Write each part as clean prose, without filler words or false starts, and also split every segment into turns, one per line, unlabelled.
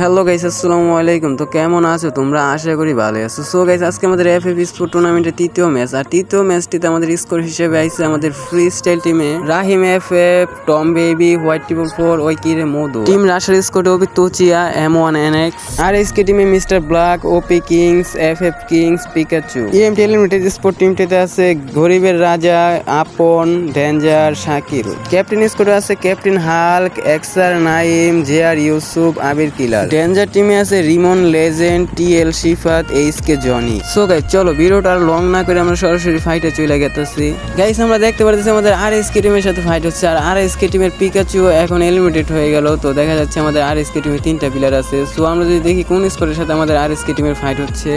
Hello guys, আসসালামু আলাইকুম। তো কেমন আছো তোমরা? আশা করি ভালো আছো। সো গাইস, আজকে আমাদের এফএফ স্পোর্ট টুর্নামেন্টের তৃতীয় ম্যাচ, আর তৃতীয় ম্যাচটিতে আমাদের স্কোর হিসেবে আইছে আমাদের ফ্রি স্টাইল টিমে Rahim FF, Tom baby, white triple four, ওইকিরে মধু। টিম রাশার স্কোরে ওপি তোচিয়া, M1 NX, আর এসকে টিমে mister black, OP kings, FF kings, Pikachu. EMT limited sport টিমটিতে আছে গরিবের রাজা, আপন, ডেঞ্জার, শাকিল। ক্যাপ্টেন স্কোরে আছে captain Hulk, Axar Naim, JR Yusuf, Abir killer. Danger টিমে আছে Rimon legend, TL Shifat, HK Jony. So guys, চলো ভিডিওটা আর লং না করে আমরা সরাসরি ফাইটে চলে গেতেছি। গাইস, আমরা দেখতে পারতেছি আমাদের আরএসকে টিমের সাথে ফাইট হচ্ছে, আর আরএসকে টিমের পিকাচু এখন এলিমিনেটেড হয়ে গেল। তো দেখা যাচ্ছে আমাদের আরএসকে টিমে 3টা প্লেয়ার আছে। সো আমরা যদি দেখি কোন স্কোরের সাথে আমাদের আরএসকে টিমের ফাইট হচ্ছে।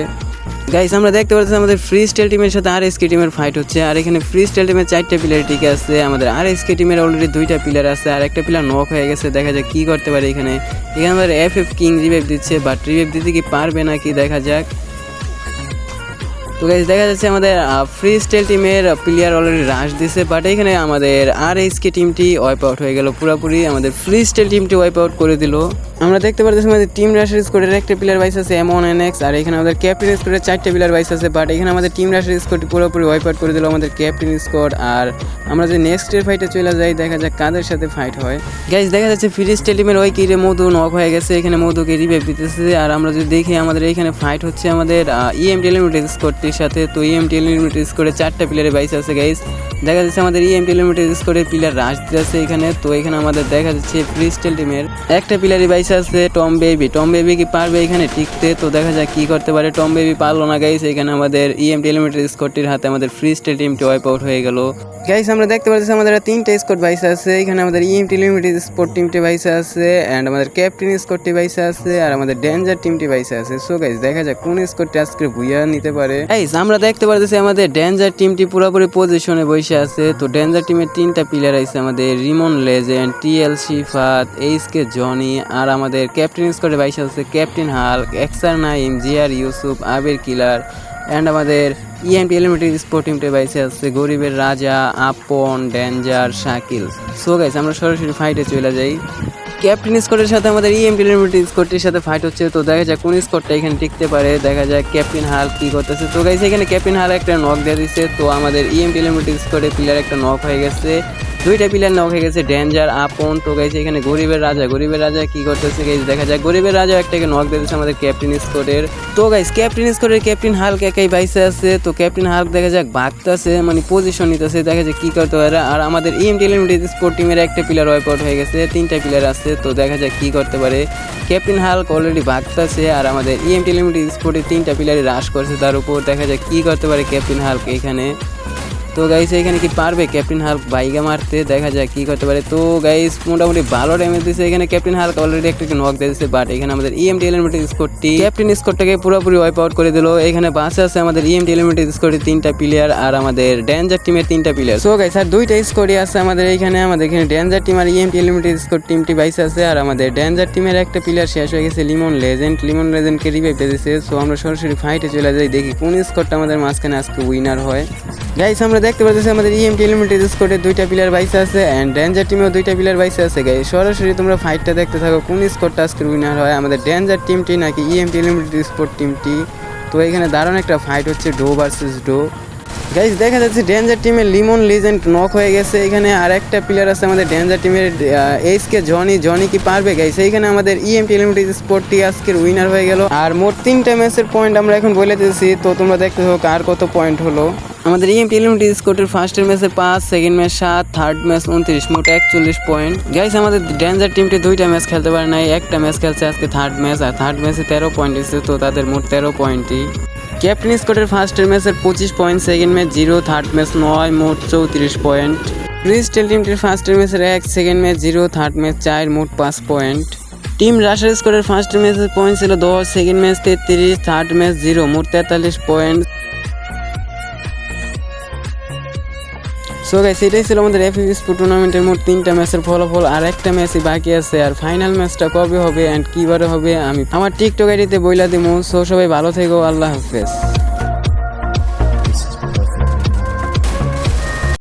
গাইস, আমরা দেখতে পাচ্ছি আমাদের ফ্রি স্টাইল টিমের সাথে আরএসকে টিমের ফাইট হচ্ছে, আর এখানে ফ্রি স্টাইল টিমের 4টা প্লেয়ার টিকে আছে। আমাদের আরএসকে টিমের অলরেডি 2টা প্লেয়ার আছে, আর একটা প্লেয়ার নক হয়ে গেছে। দেখা যাক কি করতে পারে এখানে। আমাদের এফএফ কিং রিভাইভ দিচ্ছে, বাট রিভাইভ দিতে কি পারবে নাকি দেখা যাক। তো গাইস, দেখা যাচ্ছে আমাদের ফ্রি স্টাইল টিমের প্লেয়ার অলরেডি রাশ দিছে, বাট এখানে আমাদের আরএসকে টিমটি ওয়াইপ আউট হয়ে গেল পুরোপুরি। আমাদের ফ্রি স্টাইল টিমটি ওয়াইপ আউট করে দিল। আমরা দেখতে পাচ্ছি আমাদের টিম রাশের স্কোরের একটা প্লেয়ার বাইস আছে M1 NX, আর এখানে আমাদের ক্যাপ্টেন স্কোরের 4টা প্লেয়ার বাইস আছে, বাট এখানে আমাদের টিম রাশের স্কোরটি পুরোপুরি ওয়াইপ আউট করে দিল আমাদের ক্যাপ্টেন স্কোর। আর আমরা যে নেক্সট এর ফাইটে চলে যাই, দেখা যাক কাদের সাথে ফাইট হয়। গাইস, দেখা যাচ্ছে ফ্রি স্টাইল টিমের ওই কিরে মধু নক হয়ে গেছে, এখানে মধুকে রিভাইভ দিতেছে। আর আমরা যদি দেখি আমাদের এখানে ফাইট হচ্ছে আমাদের ইএমটি লিমিটেড স্কোরটির সাথে। তো ইএমটি লিমিটেড স্কোরে 4টা প্লেয়ারের বাইস আছে। গাইস, দেখা যাচ্ছে আমাদের ইএমটি লিমিটেড স্কোরের প্লেয়ার রাশ দিতেছে এখানে। তো এখানে আমাদের দেখা যাচ্ছে ফ্রি স্টাইল টিমের একটা প্লেয়ারই বাইস আছে টম বেবি। টম বেবি কি পারবে এখানে টিকতে? তো দেখা যাক কি করতে পারে। টম বেবি পারলো না গাইস। এখানে আমাদের ইএমটি লিমিটেড স্কোরটির হাতে আমাদের ফ্রি স্টাইল টিমটি ওয়াইপ আউট হয়ে গেল। গাইস, আমরা দেখতে পাচ্ছি আমাদের 3টা স্কোর বাইস আছে। এখানে আমাদের ইএমটি লিমিটেড স্পোর্ট টিমটি বাইস আছে, এন্ড আমাদের ক্যাপ্টেন স্কোরটি বাইস আছে, আর আমাদের ডেঞ্জার টিমটি বাইস আছে। সো গাইস, দেখা যাক কোন স্কোরটি আজকে ভুইয়া নিতে পারে। গাইস, আমরা দেখতে পাচ্ছি আমাদের ডেঞ্জার টিমটি পুরোপুরি পজিশনে বসে আছে। তো ডেঞ্জার টিমের 3টা প্লেয়ার আছে আমাদের Rimon legend, TL Shifat, HK Jony, আর আমাদের ক্যাপ্টেন স্কোরে বাইস আছে captain Hulk, Axar Naim, GR Yusuf, Abir killer, and আমাদের ইএমটি লিমিটেড স্পোর্ট টিমটি বাইসে আছে গরিবের রাজা, Apon, danger, Shakil. So guys, আমরা সরাসরি ফাইটে চলে যাই। ক্যাপ্টেন স্কোরের সাথে আমাদের ইএমটি লিমিটেড স্কোরটির সাথে ফাইট হচ্ছে। তো দেখা যাক কোন স্কোরটা এখানে টিকতে পারে। দেখা যাক ক্যাপ্টেন হাল্ক কি করতেছে। তো গাইস, এখানে ক্যাপ্টেন হাল্ক একটা নক দিয়ে দিচ্ছে। তো আমাদের ইএমটি লিমিটেড স্কোরে প্লেয়ার একটা নক হয়ে গেছে, 2টা প্লেয়ার নক হয়ে গেছে, ডেঞ্জার, আপন। তো গাইস, এখানে গরিবের রাজা কি করতেছে গাইস, দেখা যাক গরিবের রাজা একটাকে নক দিয়ে দিচ্ছে আমাদের ক্যাপ্টেন স্কোরের। তো গাইস, ক্যাপ্টেন স্কোরের ক্যাপ্টেন হাল্ক একাই বাইসে আছে। তো ক্যাপ্টেন হাল্ক দেখা যাক ভাগতেছে, মানে পজিশন নিতেছে, দেখা যাক কি করতে পারে। আর আমাদের ইএমটি লিমিটেড স্পোর্ট টিমের একটা প্লেয়ার ওয়াইপ আউট হয়ে গেছে, 3টা প্লেয়ার আছে। তো দেখা যাক কি করতে পারে। ক্যাপ্টেন হাল্ক অলরেডি ভাগতেছে, আর আমাদের ইএমটি লিমিটেড স্পোর্টের 3টা প্লেয়ারই রাশ করছে তার উপর। দেখা যাক কি করতে পারে ক্যাপ্টেন হাল্ক এখানে। তো গাইস, এখানে কি পারবে ক্যাপ্টেন হাল্ক বাইগা মারতে? দেখা যাক কি করতে পারে। তো গাইস, মোটামুটি ভালো ড্যামেজ দিচ্ছে এখানে ক্যাপ্টেন হাল্ক, অলরেডি একটাকে নক দিয়ে দিচ্ছে, বাট এখানে আমাদের ইএমটি লিমিটেড স্কোরটি ক্যাপ্টেন স্কোরটাকে পুরোপুরি ওয়াইপ আউট করে দিল। এখানে বাসে আছে আমাদের ইএমটি লিমিটেড স্কোরের 3টা প্লেয়ার, আর আমাদের ডেঞ্জার টিমের 3টা প্লেয়ার। সো গাইস, আর 2টা স্কোরই আছে আমাদের এখানে ডেঞ্জার টিম আর ইএমটি লিমিটেড স্কোর টিমটি বাইসে আছে। আর আমাদের ডেঞ্জার টিমের একটা প্লেয়ার শেষ হয়ে গেছে, লিমন লেজেন্ডকে রিভাইভ দিয়ে দিচ্ছে। সো আমরা সরাসরি ফাইটে চলে যাই, দেখি কোন স্কোরটা আমাদের মাঝখানে আজকে উইনার হয়। গাইস, আমরা দেখতে পাচ্ছি আমাদের ইএমটি লিমিটেড স্কোরের 2টা প্লেয়ার বাইসে আছে, এন্ড ডেঞ্জার টিমেও 2টা প্লেয়ার বাইসে আছে। গাইস, সরাসরি তোমরা ফাইটটা দেখতে থাকো কোন স্কোরটা আজকে উইনার হয়, আমাদের ডেঞ্জার টিমটি নাকি ইএমটি লিমিটেড স্পোর্ট টিমটি। তো এখানে দারুণ একটা ফাইট হচ্ছে, ডো ভার্সেস ডো। গাইস, দেখা যাচ্ছে ডেঞ্জার টিমের লিমন লেজেন্ড নক হয়ে গেছে। এখানে আর একটা প্লেয়ার আছে আমাদের ডেঞ্জার টিমের এইচকে জনি কি পারবে? গাইস, এইখানে আমাদের ইএমটি লিমিটেড স্পোর্টটি আজকের উইনার হয়ে গেল। আর মোট 3টা ম্যাচের পয়েন্ট আমরা এখন বলে দিয়েছি। তো তোমরা দেখতে থাকো কার কত পয়েন্ট হলো। আমাদের ইএমটি লিমিটেড স্কোরের ফার্স্টের ম্যাচে 5, সেকেন্ড ম্যাচ 7, থার্ড ম্যাচ 29, মোট 41 পয়েন্ট। গাইস, আমাদের ডেঞ্জার টিমটি 2টা ম্যাচ খেলতে পারে নাই, একটা ম্যাচ খেলছে আজকে থার্ড ম্যাচ, আর থার্ড ম্যাচে 13 পয়েন্ট এসেছে। তো তাদের মোট 13 পয়েন্টই। ক্যাপ্টেন স্কোরের ফার্স্টের ম্যাচের 25 point, second match 0, third match 9, মোট 34 পয়েন্ট। ফ্রি স্টাইল টিমটির ফার্স্টের ম্যাচের 1, সেকেন্ড ম্যাচ 0, থার্ড ম্যাচ 4, মোট 5 পয়েন্ট। টিম রাশার স্কোরের ফার্স্টের ম্যাচের পয়েন্ট ছিল 10, সেকেন্ড ম্যাচ 33, থার্ড ম্যাচ 0, মোট 43 পয়েন্ট। সো গাইস, এটাই ছিল আমাদের এফএফ স্পোর্ট টুর্নামেন্টের মোট 3টা ম্যাচের ফলাফল। আর একটা ম্যাচই বাকি আছে, আর ফাইনাল ম্যাচটা কবে হবে এন্ড কিবারে হবে আমি আমার টিকটক আইডিতে বইলা দিমু। সো সবাই ভালো থেকো, আল্লাহ হাফেজ।